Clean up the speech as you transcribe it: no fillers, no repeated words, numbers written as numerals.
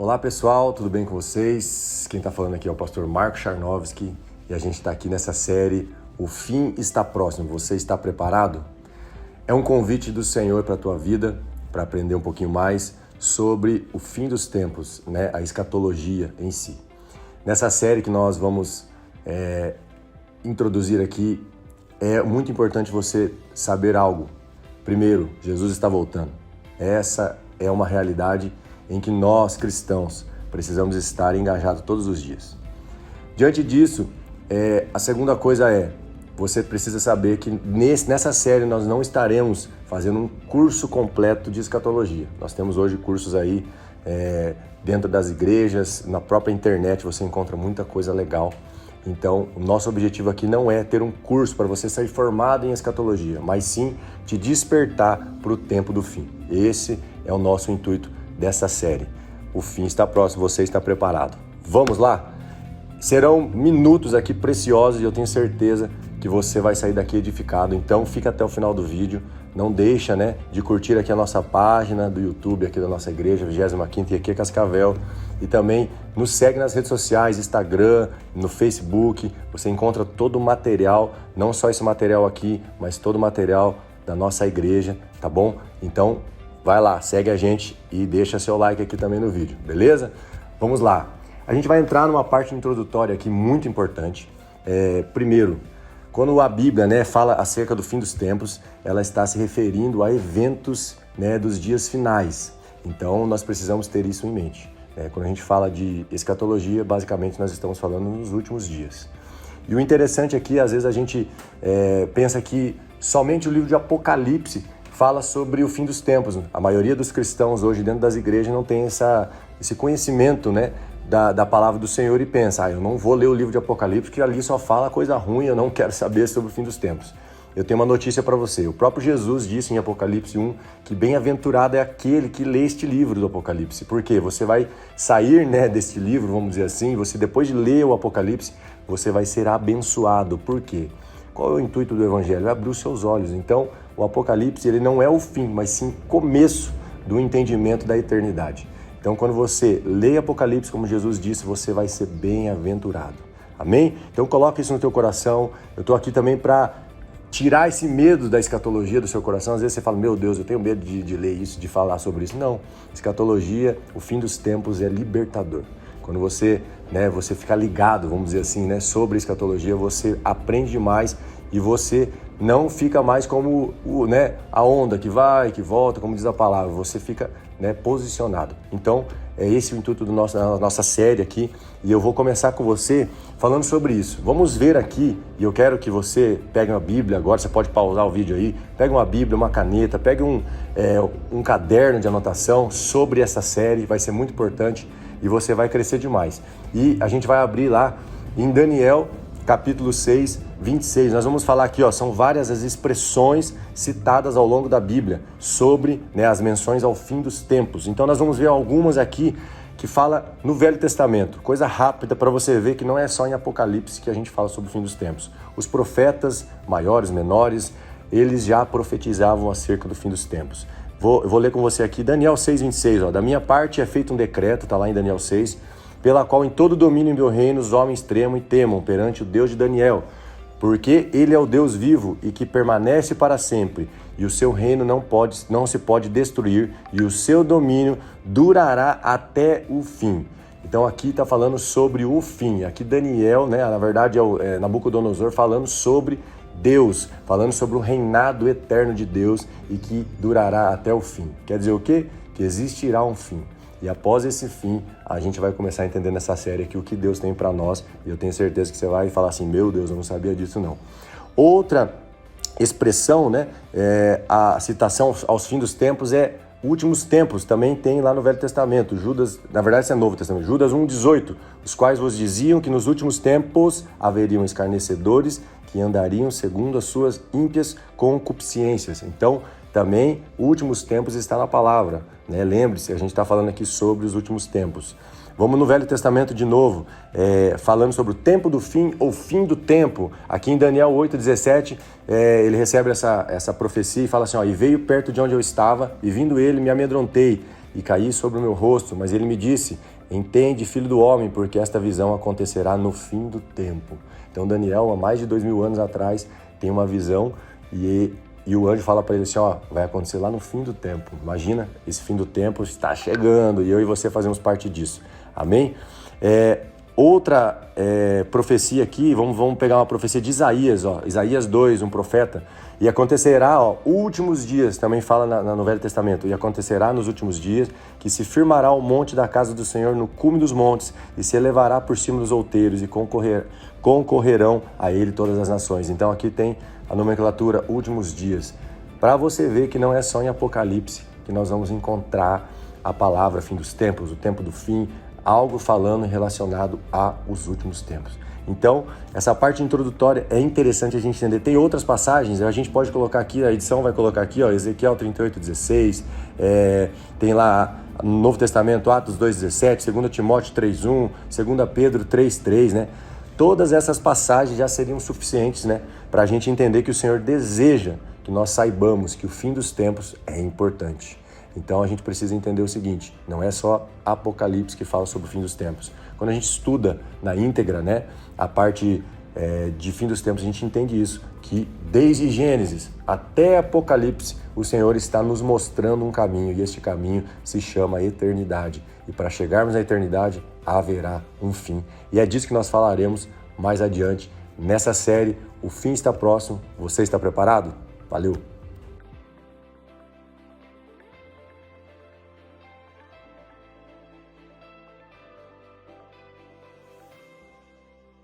Olá pessoal, tudo bem com vocês? Quem está falando aqui é o pastor Marco Charnovski e a gente está aqui nessa série O Fim Está Próximo. Você está preparado? É um convite do Senhor para a tua vida, para aprender um pouquinho mais sobre o fim dos tempos, né? A escatologia em si. Nessa série que nós vamos introduzir aqui, é muito importante você saber algo. Primeiro, Jesus está voltando. Essa é uma realidade em que nós, cristãos, precisamos estar engajados todos os dias. Diante disso, a segunda coisa você precisa saber que nessa série nós não estaremos fazendo um curso completo de escatologia. Nós temos hoje cursos aí dentro das igrejas, na própria internet você encontra muita coisa legal. Então, o nosso objetivo aqui não é ter um curso para você ser formado em escatologia, mas sim te despertar para o tempo do fim. Esse é o nosso intuito dessa série. O fim está próximo, você está preparado. Vamos lá? Serão minutos aqui preciosos e eu tenho certeza que você vai sair daqui edificado. Então fica até o final do vídeo. Não deixa, de curtir aqui a nossa página do YouTube aqui da nossa igreja, 25ª IQ Cascavel. E também nos segue nas redes sociais, Instagram, no Facebook. Você encontra todo o material, não só esse material aqui, mas todo o material da nossa igreja, tá bom? Então vai lá, segue a gente e deixa seu like aqui também no vídeo, beleza? Vamos lá. A gente vai entrar numa parte introdutória aqui muito importante. Primeiro, quando a Bíblia fala acerca do fim dos tempos, ela está se referindo a eventos dos dias finais. Então, nós precisamos ter isso em mente. Quando a gente fala de escatologia, basicamente nós estamos falando nos últimos dias. E o interessante aqui, às vezes a gente pensa que somente o livro de Apocalipse fala sobre o fim dos tempos. A maioria dos cristãos hoje dentro das igrejas não tem esse conhecimento, da palavra do Senhor e pensa, eu não vou ler o livro de Apocalipse porque ali só fala coisa ruim, eu não quero saber sobre o fim dos tempos. Eu tenho uma notícia para você. O próprio Jesus disse em Apocalipse 1 que bem-aventurado é aquele que lê este livro do Apocalipse. Por quê? Você vai sair deste livro, vamos dizer assim, você depois de ler o Apocalipse, você vai ser abençoado. Por quê? Qual é o intuito do Evangelho? É abrir os seus olhos. Então, o Apocalipse ele não é o fim, mas sim o começo do entendimento da eternidade. Então, quando você lê Apocalipse, como Jesus disse, você vai ser bem-aventurado. Amém? Então, coloca isso no teu coração. Eu estou aqui também para tirar esse medo da escatologia do seu coração. Às vezes você fala, meu Deus, eu tenho medo de ler isso, de falar sobre isso. Não. Escatologia, o fim dos tempos é libertador. Quando você fica ligado, vamos dizer assim, sobre escatologia, você aprende demais e você não fica mais como a onda que vai, que volta, como diz a palavra. Você fica posicionado. Então, é esse o intuito da nossa série aqui. E eu vou começar com você falando sobre isso. Vamos ver aqui, e eu quero que você pegue uma Bíblia agora, você pode pausar o vídeo aí, pegue uma Bíblia, uma caneta, pegue um caderno de anotação sobre essa série, vai ser muito importante e você vai crescer demais. E a gente vai abrir lá em Daniel, capítulo 6, 26. Nós vamos falar aqui, são várias as expressões citadas ao longo da Bíblia sobre as menções ao fim dos tempos. Então nós vamos ver algumas aqui que fala no Velho Testamento. Coisa rápida para você ver que não é só em Apocalipse que a gente fala sobre o fim dos tempos. Os profetas, maiores, menores, eles já profetizavam acerca do fim dos tempos. Eu vou ler com você aqui Daniel 6, 26. Da minha parte é feito um decreto, está lá em Daniel 6, pela qual em todo domínio do meu reino os homens tremam e temam perante o Deus de Daniel, porque ele é o Deus vivo e que permanece para sempre, e o seu reino não se pode destruir, e o seu domínio durará até o fim. Então aqui está falando sobre o fim. Aqui Daniel, na verdade é Nabucodonosor falando sobre Deus, falando sobre o reinado eterno de Deus e que durará até o fim. Quer dizer o quê? Que existirá um fim. E após esse fim, a gente vai começar a entender nessa série aqui o que Deus tem para nós. E eu tenho certeza que você vai falar assim, meu Deus, eu não sabia disso não. Outra expressão, a citação aos fins dos tempos é últimos tempos. Também tem lá no Velho Testamento. Judas, na verdade isso é Novo Testamento. Judas 1,18. Os quais vos diziam que nos últimos tempos haveriam escarnecedores que andariam segundo as suas ímpias concupiscências. Então, também, últimos tempos está na palavra. Lembre-se, a gente está falando aqui sobre os últimos tempos. Vamos no Velho Testamento de novo, falando sobre o tempo do fim ou fim do tempo. Aqui em Daniel 8,17, ele recebe essa profecia e fala assim, e veio perto de onde eu estava, e vindo ele me amedrontei, e caí sobre o meu rosto, mas ele me disse: entende, filho do homem, porque esta visão acontecerá no fim do tempo. Então Daniel, há mais de 2000 anos atrás, tem uma visão e o anjo fala para ele assim, ó, vai acontecer lá no fim do tempo. Imagina, esse fim do tempo está chegando e eu e você fazemos parte disso. Amém? Outra profecia aqui, vamos pegar uma profecia de Isaías, ó, Isaías 2, um profeta. E acontecerá, ó, últimos dias, também fala no Velho Testamento, e acontecerá nos últimos dias que se firmará o monte da casa do Senhor no cume dos montes e se elevará por cima dos outeiros e concorrerão a ele todas as nações. Então aqui tem a nomenclatura últimos dias, para você ver que não é só em Apocalipse que nós vamos encontrar a palavra fim dos tempos, o tempo do fim, algo falando relacionado aos últimos tempos. Então, essa parte introdutória é interessante a gente entender. Tem outras passagens, a gente pode colocar aqui, a edição vai colocar aqui, ó, Ezequiel 38:16, tem lá no Novo Testamento, Atos 2:17, 2 Timóteo 3:1, 2 Pedro 3:3, né? Todas essas passagens já seriam suficientes, né, para a gente entender que o Senhor deseja que nós saibamos que o fim dos tempos é importante. Então a gente precisa entender o seguinte, não é só Apocalipse que fala sobre o fim dos tempos. Quando a gente estuda na íntegra, né, a parte de fim dos tempos, a gente entende isso, que desde Gênesis até Apocalipse, o Senhor está nos mostrando um caminho, e este caminho se chama eternidade. E para chegarmos à eternidade, haverá um fim. E é disso que nós falaremos mais adiante nessa série. O fim está próximo. Você está preparado? Valeu!